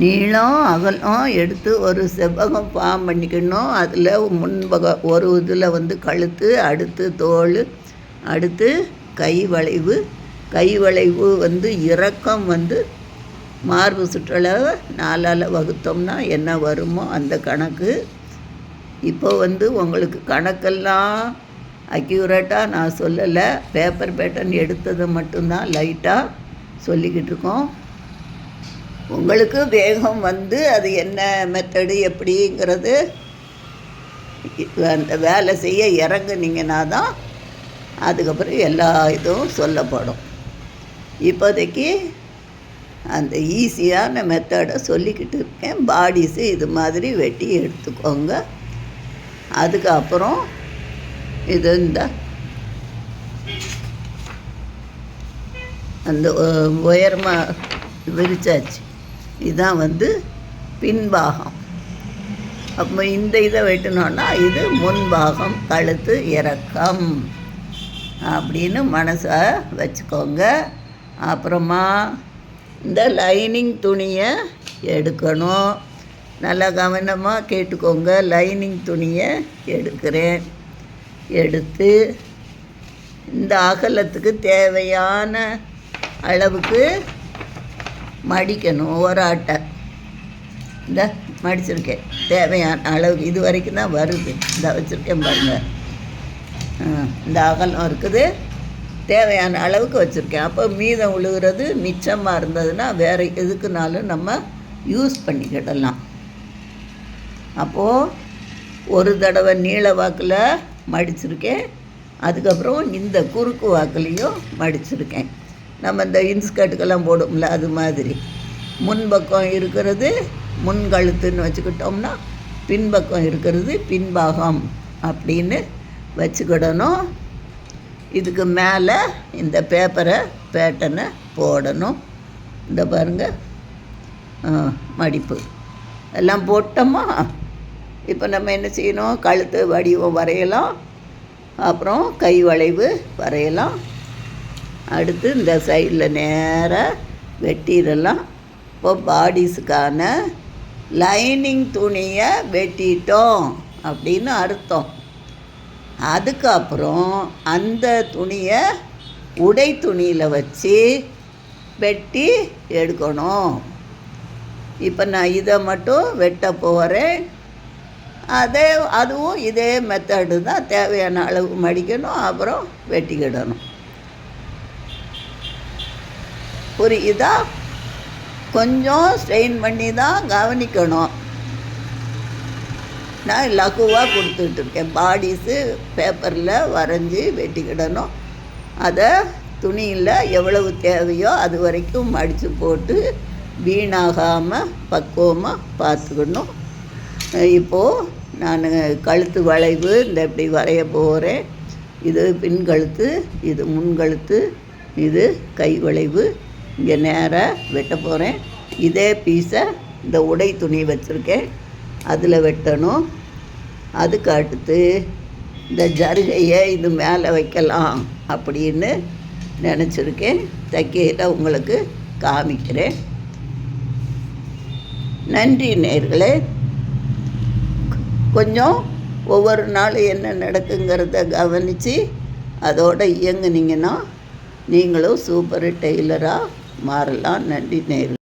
நீளம் அகலம் எடுத்து ஒரு செவ்வகம் ஃபார்ம் பண்ணிக்கணும். அதில் முன்பகம் ஒரு இதில் வந்து கழுத்து, அடுத்து தோள், அடுத்து கை வளைவு வந்து இறக்கம் வந்து மார்பு சுற்றளவை 4ஆல் வகுத்தோம்னா என்ன வருமோ அந்த கணக்கு. இப்போ வந்து உங்களுக்கு கணக்கெல்லாம் அக்யூரேட்டாக நான் சொல்லலை, பேப்பர் பேட்டர்ன் எடுத்ததை மட்டும்தான் லைட்டாக சொல்லிக்கிட்டு இருக்கோம். உங்களுக்கு வேகம் வந்து அது என்ன மெத்தடு எப்படிங்கிறது அந்த வேலை செய்ய இறங்குனீங்கன்னா தான் அதுக்கப்புறம் எல்லா இதுவும் சொல்லப்படும். இப்போதைக்கு அந்த ஈஸியான மெத்தடை சொல்லிக்கிட்டு இருக்கேன். பாடிஸு இது மாதிரி வெட்டி எடுத்துக்கோங்க. அதுக்கப்புறம் இது இந்த அந்த உயரமாக விரிச்சாச்சு. இதுதான் வந்து பின்பாகம். அப்போ இந்த இதை வெட்டினோன்னா இது முன்பாகம், கழுத்து இறக்கம் அப்படின்னு மனசை வச்சுக்கோங்க. அப்புறமா இந்த லைனிங் துணியை எடுக்கணும். நல்லா கவனமாக கேட்டுக்கோங்க. லைனிங் துணியை எடுக்கிறேன். எடுத்து இந்த அகலத்துக்கு தேவையான அளவுக்கு மடிக்கணும். ஒரு அட்டை இந்த மடிச்சிருக்கேன் தேவையான அளவுக்கு. இது வரைக்கும் தான் வருது. இந்த வச்சுருக்கேன் பாருங்கள். இந்த அகலம் இருக்குது, தேவையான அளவுக்கு வச்சுருக்கேன். அப்போ மீதம் விழுகிறது மிச்சமாக இருந்ததுன்னா வேறு எதுக்குனாலும் நம்ம யூஸ் பண்ணிக்கிடலாம். அப்போது ஒரு தடவை நீள வாக்கில் மடிச்சிருக்கேன். அதுக்கப்புறம் இந்த குறுக்கு வாக்குலேயும் மடிச்சிருக்கேன். நம்ம இந்த இன்ஸ்கர்ட்டுக்கெல்லாம் போடும்ல அது மாதிரி. முன்பக்கம் இருக்கிறது முன்கழுத்துன்னு வச்சுக்கிட்டோம்னா பின்பக்கம் இருக்கிறது பின்பாகம் அப்படின்னு வச்சுக்கிடணும். இதுக்கு மேலே இந்த பேட்டர்னை போடணும். இந்த பாருங்கள், மடிப்பு எல்லாம் போட்டோமா. இப்போ நம்ம என்ன செய்யணும்? கழுத்து வடிவம் வரையலாம், அப்புறம் கை வளைவு வரையலாம். அடுத்து இந்த சைடில் நேராக வெட்டிடலாம். இப்போ பாடிஸுக்கான லைனிங் துணியை வெட்டிட்டோம் அப்படின்னு அர்த்தம். அதுக்கப்புறம் அந்த துணியை உடை துணியில் வச்சு வெட்டி எடுக்கணும். இப்போ நான் இதை மட்டும் வெட்ட போகிறேன். அதுவும் இதே மெத்தடு தான். தேவையான அளவு மடிக்கணும், அப்புறம் வெட்டிக்கிடணும். புரியுதா? கொஞ்சம் ஸ்ட்ரெயின் பண்ணி தான் கவனிக்கணும். நான் லகுவாக கொடுத்துட்ருக்கேன். பாடிஸு பேப்பரில் வரைஞ்சி வெட்டிக்கிடணும். அதை துணியில் எவ்வளவு தேவையோ அது வரைக்கும் மடித்து போட்டு வீணாகாமல் பக்குவமாக பார்த்துக்கணும். இப்போது நான் கழுத்து வளைவு இந்த இப்படி வரைய போகிறேன். இது பின் கழுத்து, இது முன்கழுத்து, இது கை வளைவு. இங்கே நேராக வெட்ட போகிறேன். இதே பீஸை இந்த உடை துணி வச்சுருக்கேன், அதில் வெட்டணும். அதுக்கு அடுத்து இந்த ஜருகையை இது மேலே வைக்கலாம் அப்படின்னு நினச்சிருக்கேன். தைக்கையில் உங்களுக்கு காமிக்கிறேன். நன்றி நேயர்களே. கொஞ்சம் ஒவ்வொரு நாளும் என்ன நடக்குங்கிறத கவனித்து அதோடு இயங்குனீங்கன்னா நீங்களும் சூப்பர் டெய்லராக மாறலாம். நன்றி நேயர்களே.